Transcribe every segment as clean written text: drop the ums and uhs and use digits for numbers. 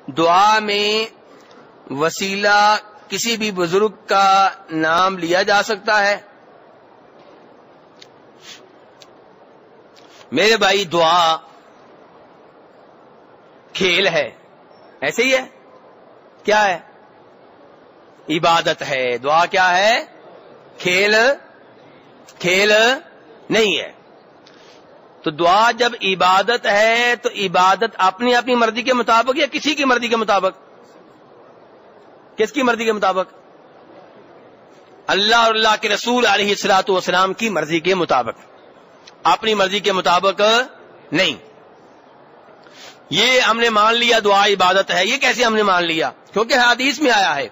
دعا میں وسیلہ کسی بھی بزرگ کا نام لیا جا سکتا ہے؟ میرے بھائی دعا کھیل ہے، ایسے ہی ہے؟ کیا ہے؟ عبادت ہے۔ دعا کیا ہے؟ کھیل نہیں ہے۔ تو دعا جب عبادت ہے تو عبادت اپنی اپنی مرضی کے مطابق یا کسی کی مرضی کے مطابق؟ کس کی مرضی کے مطابق؟ اللہ اور اللہ کے رسول علیہ الصلوۃ والسلام کی مرضی کے مطابق، اپنی مرضی کے مطابق نہیں۔ یہ ہم نے مان لیا دعا عبادت ہے۔ یہ کیسے ہم نے مان لیا؟ کیونکہ حدیث میں آیا ہے،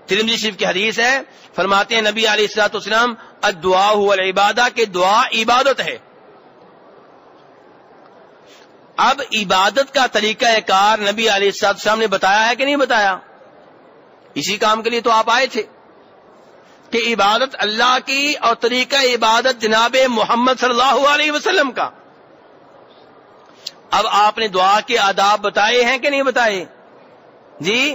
ترمذی شریف کی حدیث ہے، فرماتے ہیں نبی علیہ الصلوۃ والسلام الدعاء هو العبادہ، کہ دعا عبادت ہے۔ اب عبادت کا طریقہ کار نبی علیہ الصلوۃ والسلام نے بتایا ہے کہ نہیں بتایا؟ اسی کام کے لیے تو آپ آئے تھے کہ عبادت اللہ کی اور طریقہ عبادت جناب محمد صلی اللہ علیہ وسلم کا۔ اب آپ نے دعا کے آداب بتائے ہیں کہ نہیں بتائے؟ جی،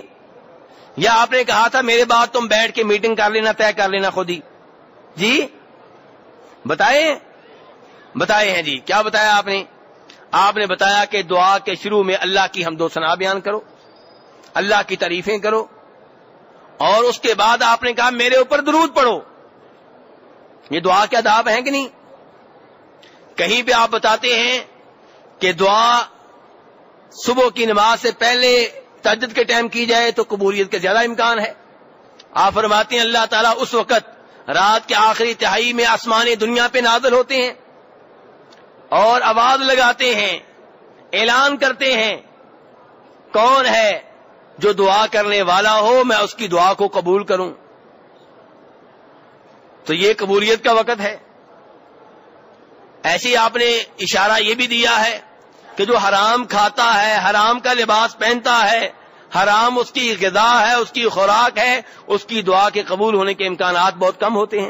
یا آپ نے کہا تھا میرے بعد تم بیٹھ کے میٹنگ کر لینا، طے کر لینا خود ہی؟ جی بتائے ہیں۔ جی کیا بتایا آپ نے؟ آپ نے بتایا کہ دعا کے شروع میں اللہ کی حمد و ثنا بیان کرو، اللہ کی تعریفیں کرو، اور اس کے بعد آپ نے کہا میرے اوپر درود پڑھو۔ یہ دعا کے آداب ہیں کہ نہیں؟ کہیں پہ آپ بتاتے ہیں کہ دعا صبح کی نماز سے پہلے تہجد کے ٹائم کی جائے تو قبولیت کا زیادہ امکان ہے۔ آپ فرماتے ہیں اللہ تعالیٰ اس وقت رات کے آخری تہائی میں آسمان دنیا پہ نازل ہوتے ہیں اور آواز لگاتے ہیں، اعلان کرتے ہیں کون ہے جو دعا کرنے والا ہو میں اس کی دعا کو قبول کروں۔ تو یہ قبولیت کا وقت ہے۔ ایسے آپ نے اشارہ یہ بھی دیا ہے کہ جو حرام کھاتا ہے، حرام کا لباس پہنتا ہے، حرام اس کی غذا ہے، اس کی خوراک ہے، اس کی دعا کے قبول ہونے کے امکانات بہت کم ہوتے ہیں۔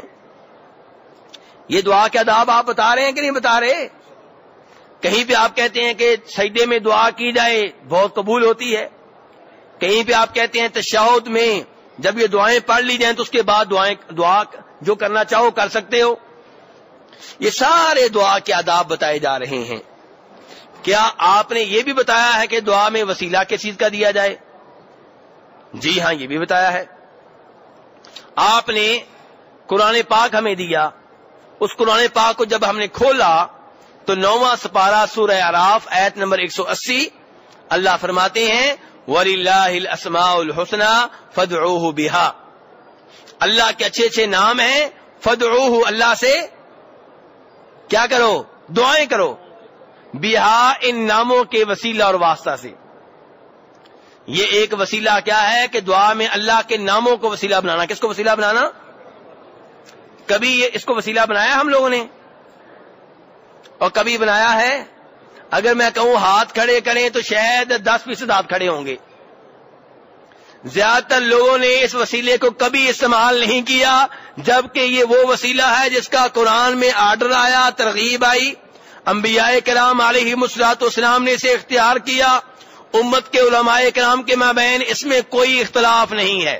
یہ دعا کے آداب آپ بتا رہے ہیں کہ نہیں بتا رہے؟ کہیں پہ آپ کہتے ہیں کہ سجدے میں دعا کی جائے بہت قبول ہوتی ہے، کہیں پہ آپ کہتے ہیں تشہد میں جب یہ دعائیں پڑھ لی جائیں تو اس کے بعد دعا جو کرنا چاہو کر سکتے ہو۔ یہ سارے دعا کے آداب بتائے جا رہے ہیں۔ کیا آپ نے یہ بھی بتایا ہے کہ دعا میں وسیلہ کس چیز کا دیا جائے؟ جی ہاں، یہ بھی بتایا ہے۔ آپ نے قرآن پاک ہمیں دیا، اس قرآن پاک کو جب ہم نے کھولا تو 9واں سپارہ سورہ اعراف آیت نمبر 180 اللہ فرماتے ہیں وَلِلَّهِ الْأَسْمَاءُ الْحُسْنَى فَادْعُوهُ بِهَا، اللہ کے اچھے اچھے نام ہیں، فَادْعُوهُ، اللہ سے کیا کرو؟ دعائیں کرو، بِهَا، ان ناموں کے وسیلہ اور واسطہ سے۔ یہ ایک وسیلہ کیا ہے کہ دعا میں اللہ کے ناموں کو وسیلہ بنانا۔ کس کو وسیلہ بنانا؟ کبھی اس کو وسیلہ بنایا ہم لوگوں نے اور کبھی بنایا ہے؟ اگر میں کہوں ہاتھ کھڑے کریں تو شاید 10% ہاتھ کھڑے ہوں گے۔ زیادہ تر لوگوں نے اس وسیلے کو کبھی استعمال نہیں کیا، جبکہ یہ وہ وسیلہ ہے جس کا قرآن میں آرڈر آیا، ترغیب آئی، انبیاء کرام علیہم الصلوۃ والسلام نے اسے اختیار کیا، امت کے علماء کرام کے مابین اس میں کوئی اختلاف نہیں ہے،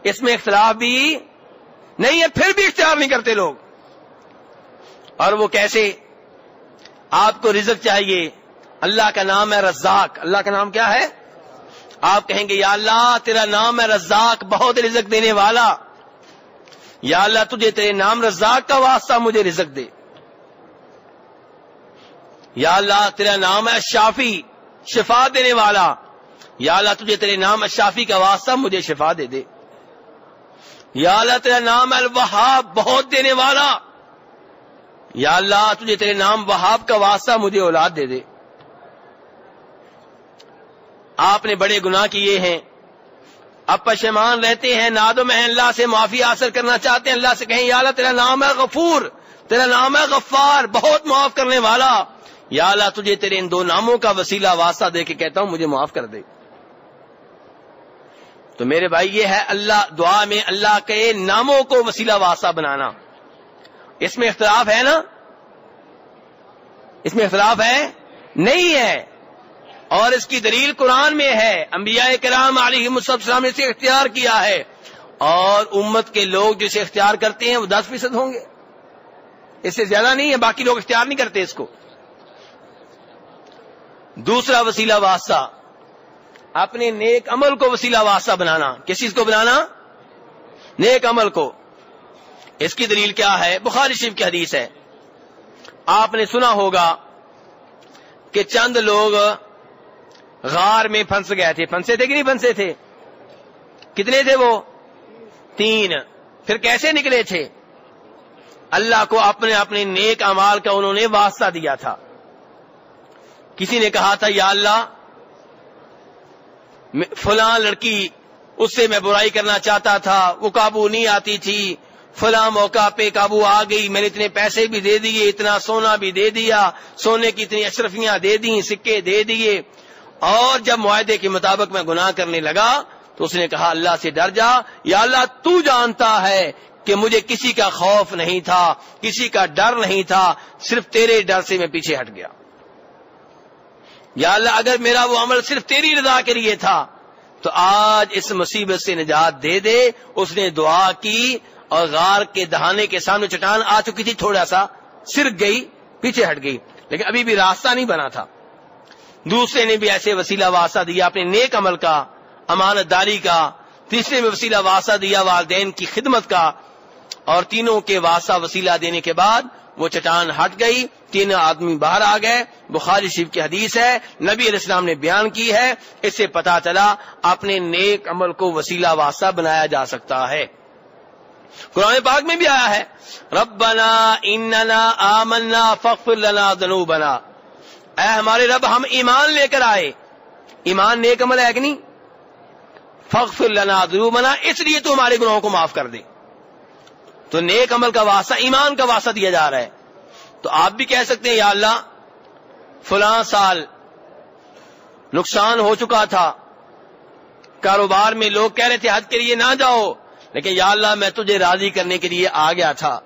اس میں اختلاف بھی نہیں ہے، پھر بھی اختیار نہیں کرتے لوگ۔ اور وہ کیسے؟ آپ کو رزق چاہیے، اللہ کا نام ہے رزاق، اللہ کا نام کیا ہے؟ آپ کہیں گے یا اللہ تیرا نام ہے رزاق، بہت رزق دینے والا، یا اللہ تجھے تیرے نام رزاق کا واسطہ مجھے رزق دے، یا اللہ تیرا نام ہے شافی، شفا دینے والا، یا اللہ تجھے تیرے نام شافی کا واسطہ مجھے شفا دے دے، یا اللہ تیرا نام ہے الوہاب، بہت دینے والا، یا اللہ تجھے تیرے نام وہاب کا واسطہ مجھے اولاد دے دے۔ آپ نے بڑے گناہ کیے ہیں، اب پشیمان رہتے ہیں، نادم ہیں، اللہ سے معافی حاصل کرنا چاہتے ہیں، اللہ سے کہیں یا اللہ تیرا نام ہے غفور، تیرا نام ہے غفار، بہت معاف کرنے والا، یا اللہ تجھے تیرے ان دو ناموں کا وسیلہ واسطہ دے کے کہتا ہوں مجھے معاف کر دے۔ تو میرے بھائی یہ ہے اللہ دعا میں اللہ کے ناموں کو وسیلہ واسطہ بنانا۔ اس میں اختلاف ہے نا؟ اس میں اختلاف ہے؟ نہیں ہے۔ اور اس کی دلیل قرآن میں ہے، انبیاء کرام علیہم السلام نے اسے اختیار کیا ہے، اور امت کے لوگ جسے اختیار کرتے ہیں وہ 10% ہوں گے، اس سے زیادہ نہیں ہے، باقی لوگ اختیار نہیں کرتے اس کو۔ دوسرا وسیلہ واسطہ، اپنے نیک عمل کو وسیلہ واسطہ بنانا۔ کس چیز کو بنانا؟ نیک عمل کو۔ اس کی دلیل کیا ہے؟ بخاری شریف کی حدیث ہے، آپ نے سنا ہوگا کہ چند لوگ غار میں پھنس گئے تھے۔ پھنسے تھے کہ نہیں پھنسے تھے؟ کتنے تھے وہ؟ 3۔ پھر کیسے نکلے تھے؟ اللہ کو اپنے نیک اعمال کا انہوں نے واسطہ دیا تھا۔ کسی نے کہا تھا یا اللہ فلاں لڑکی، اس سے میں برائی کرنا چاہتا تھا، وہ قابو نہیں آتی تھی، فلاں موقع پہ قابو آ گئی، میں نے اتنے پیسے بھی دے دیے، اتنا سونا بھی دے دیا، سونے کی اتنی اشرفیاں دے دیں، سکے دے دیے، اور جب معاہدے کے مطابق میں گناہ کرنے لگا تو اس نے کہا اللہ سے ڈر جا، یا اللہ تو جانتا ہے کہ مجھے کسی کا خوف نہیں تھا، کسی کا ڈر نہیں تھا، صرف تیرے ڈر سے میں پیچھے ہٹ گیا۔ یا اللہ اگر میرا وہ عمل صرف تیری رضا کے لیے تھا تو آج اس مصیبت سے نجات دے دے۔ اس نے دعا کی اور غار کے دہانے کے سامنے چٹان آ چکی تھی، تھوڑا سا سرک گئی، پیچھے ہٹ گئی، لیکن ابھی بھی راستہ نہیں بنا تھا۔ دوسرے نے بھی ایسے وسیلہ واسطہ دیا اپنے نیک عمل کا، امانت داری کا۔ تیسرے میں وسیلہ واسطہ دیا والدین کی خدمت کا، اور تینوں کے واسطہ وسیلہ دینے کے بعد وہ چٹان ہٹ گئی، 3 آدمی باہر آ گئے۔ بخاری شریف کی حدیث ہے، نبی علیہ السلام نے بیان کی ہے۔ اس سے پتا چلا اپنے نیک عمل کو وسیلہ واسطہ بنایا جا سکتا ہے۔ قرآن پاک میں بھی آیا ہے ربنا اننا آمنا فاغفر لنا ذنوبنا، اے ہمارے رب ہم ایمان لے کر آئے۔ ایمان نیک عمل ہے کہ نہیں؟ فاغفر لنا ذنوبنا، اس لیے تو ہمارے گناہوں کو معاف کر دے۔ تو نیک عمل کا واسطہ، ایمان کا واسطہ دیا جا رہا ہے۔ تو آپ بھی کہہ سکتے ہیں یا اللہ فلاں سال نقصان ہو چکا تھا، کاروبار میں لوگ کہہ رہے تھے حج کے لیے نہ جاؤ، لیکن یا اللہ میں تجھے راضی کرنے کے لیے آ گیا تھا۔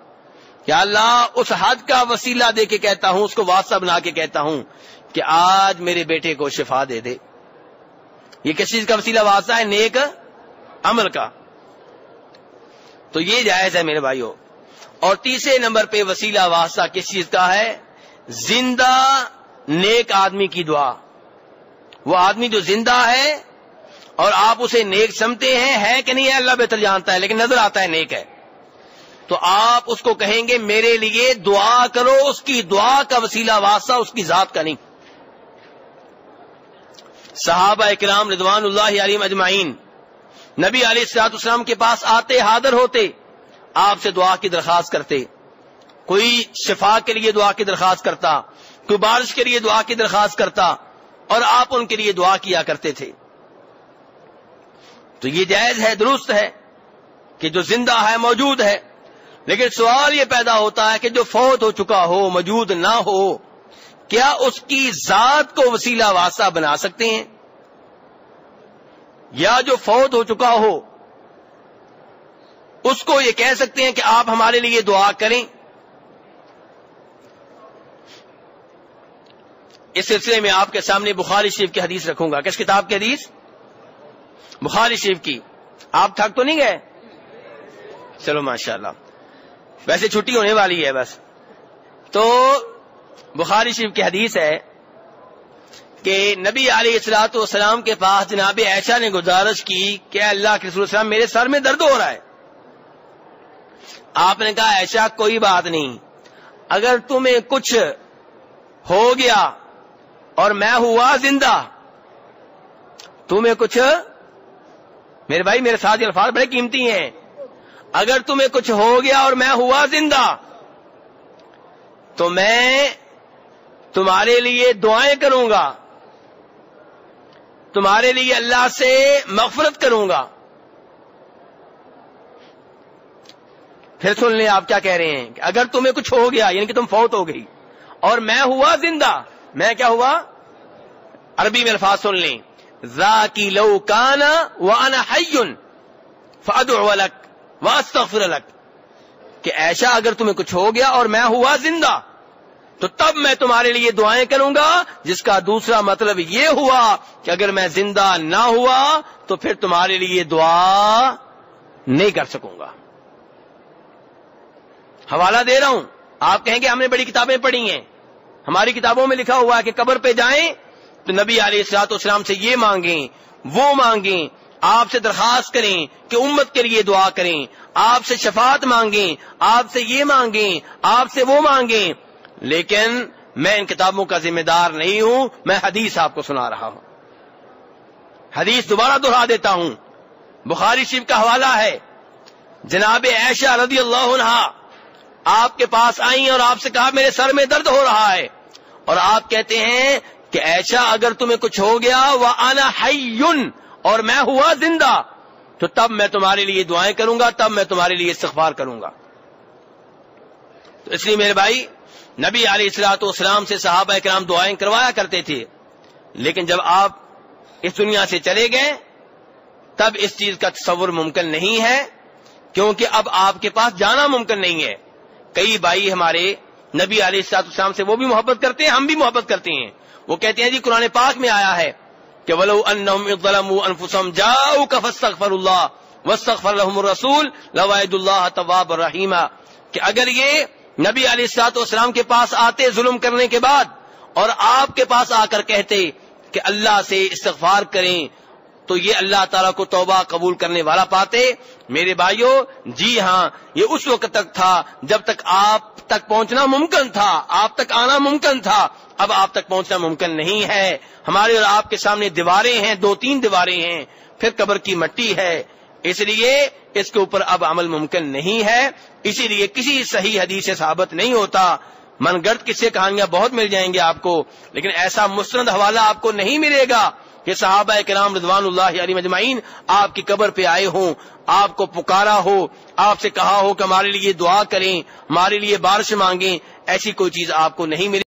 یا اللہ اس حج کا وسیلہ دے کے کہتا ہوں، اس کو واسطہ بنا کے کہتا ہوں کہ آج میرے بیٹے کو شفا دے دے۔ یہ کس چیز کا وسیلہ واسطہ ہے؟ نیک عمل کا۔ تو یہ جائز ہے میرے بھائیوں۔ اور تیسرے نمبر پہ وسیلہ واسطہ کس چیز کا ہے؟ زندہ نیک آدمی کی دعا۔ وہ آدمی جو زندہ ہے اور آپ اسے نیک سمجھتے ہیں، ہے کہ نہیں ہے اللہ بہتر جانتا ہے، لیکن نظر آتا ہے نیک ہے، تو آپ اس کو کہیں گے میرے لیے دعا کرو۔ اس کی دعا کا وسیلہ واسطہ اس کی ذات کا نہیں۔ صحابہ اکرام رضوان اللہ علیہم اجمعین نبی علیہ الصلوۃ والسلام کے پاس آتے، حاضر ہوتے، آپ سے دعا کی درخواست کرتے۔ کوئی شفا کے لیے دعا کی درخواست کرتا، کوئی بارش کے لیے دعا کی درخواست کرتا، اور آپ ان کے لیے دعا کیا کرتے تھے۔ تو یہ جائز ہے، درست ہے کہ جو زندہ ہے، موجود ہے، لیکن سوال یہ پیدا ہوتا ہے کہ جو فوت ہو چکا ہو، موجود نہ ہو، کیا اس کی ذات کو وسیلہ واسطہ بنا سکتے ہیں؟ یا جو فوت ہو چکا ہو اس کو یہ کہہ سکتے ہیں کہ آپ ہمارے لیے دعا کریں؟ اس سلسلے میں آپ کے سامنے بخاری شریف کی حدیث رکھوں گا۔ کس کتاب کی حدیث؟ بخاری شریف کی۔ آپ تھک تو نہیں گئے؟ چلو ماشاءاللہ، ویسے چھٹی ہونے والی ہے بس۔ تو بخاری شریف کی حدیث ہے کہ نبی علیہ الصلوۃ والسلام کے پاس جناب عائشہ نے گزارش کی کہ اللہ کے رسول السلام میرے سر میں درد ہو رہا ہے۔ آپ نے کہا عائشہ کوئی بات نہیں، اگر تمہیں کچھ ہو گیا اور میں ہوا زندہ، تمہیں کچھ، میرے بھائی میرے ساتھ یہ الفاظ بڑے قیمتی ہیں، اگر تمہیں کچھ ہو گیا اور میں ہوا زندہ تو میں تمہارے لیے دعائیں کروں گا، تمہارے لیے اللہ سے مغفرت کروں گا۔ پھر سن لیں آپ کیا کہہ رہے ہیں کہ اگر تمہیں کچھ ہو گیا یعنی کہ تم فوت ہو گئی اور میں ہوا زندہ، میں کیا ہوا؟ عربی میں الفاظ سن لیں، ذاکی لو کان وانا حی فادعو لک واستغفر لک، کہ عائشہ اگر تمہیں کچھ ہو گیا اور میں ہوا زندہ تو تب میں تمہارے لیے دعائیں کروں گا، جس کا دوسرا مطلب یہ ہوا کہ اگر میں زندہ نہ ہوا تو پھر تمہارے لیے دعا نہیں کر سکوں گا۔ حوالہ دے رہا ہوں، آپ کہیں گے ہم نے بڑی کتابیں پڑھی ہیں، ہماری کتابوں میں لکھا ہوا ہے کہ قبر پہ جائیں تو نبی علیہ الصلوۃ والسلام سے یہ مانگیں، وہ مانگیں، آپ سے درخواست کریں کہ امت کے لیے دعا کریں، آپ سے شفاعت مانگیں، آپ سے یہ مانگیں، آپ سے وہ مانگیں، لیکن میں ان کتابوں کا ذمہ دار نہیں ہوں، میں حدیث آپ کو سنا رہا ہوں۔ حدیث دوبارہ دہرا دیتا ہوں، بخاری شریف کا حوالہ ہے، جناب عائشہ رضی اللہ عنہا آپ کے پاس آئیں اور آپ سے کہا میرے سر میں درد ہو رہا ہے، اور آپ کہتے ہیں کہ عائشہ اگر تمہیں کچھ ہو گیا وَأَنَا حَيٌّ، اور میں ہوا زندہ، تو تب میں تمہارے لیے دعائیں کروں گا، تب میں تمہارے لیے استغفار کروں گا۔ تو اس لیے میرے بھائی، نبی علیہ الصلوۃ والسلام سے صحابہ کرام دعائیں کروایا کرتے تھے، لیکن جب آپ اس دنیا سے چلے گئے تب اس چیز کا تصور ممکن نہیں ہے، کیونکہ اب آپ کے پاس جانا ممکن نہیں ہے۔ کئی بھائی ہمارے نبی علیہ الصلوۃ والسلام سے وہ بھی محبت کرتے ہیں، ہم بھی محبت کرتے ہیں، وہ کہتے ہیں جی قرآن پاک میں آیا ہے کہ وَلَوْ أَنَّهُمْ إِذْ ظَلَمُوا أَنفُسَهُمْ جَاءُوكَ فَاسْتَغْفَرُوا اللَّهَ وَاسْتَغْفَرَ لَهُمُ الرَّسُولُ لَوَجَدُوا اللَّهَ تَوَّابًا رَحِيمًا، کہ اگر یہ نبی علیہ الصلوۃ والسلام کے پاس آتے ظلم کرنے کے بعد اور آپ کے پاس آ کر کہتے کہ اللہ سے استغفار کریں تو یہ اللہ تعالیٰ کو توبہ قبول کرنے والا پاتے، میرے بھائیوں جی ہاں، یہ اس وقت تک تھا جب تک آپ تک پہنچنا ممکن تھا، آپ تک آنا ممکن تھا، اب آپ تک پہنچنا ممکن نہیں ہے۔ ہمارے اور آپ کے سامنے دیواریں ہیں، 2-3 دیواریں ہیں، پھر قبر کی مٹی ہے، اس لیے اس کے اوپر اب عمل ممکن نہیں ہے، اسی لیے کسی صحیح حدیث سے ثابت نہیں ہوتا۔ من گڑت قصے کہانیاں بہت مل جائیں گے آپ کو، لیکن ایسا مستند حوالہ آپ کو نہیں ملے گا کہ صحابہ کرام رضوان اللہ علیہم اجمعین آپ کی قبر پہ آئے ہوں، آپ کو پکارا ہو، آپ سے کہا ہو کہ ہمارے لیے دعا کریں، ہمارے لیے بارش مانگیں، ایسی کوئی چیز آپ کو نہیں ملے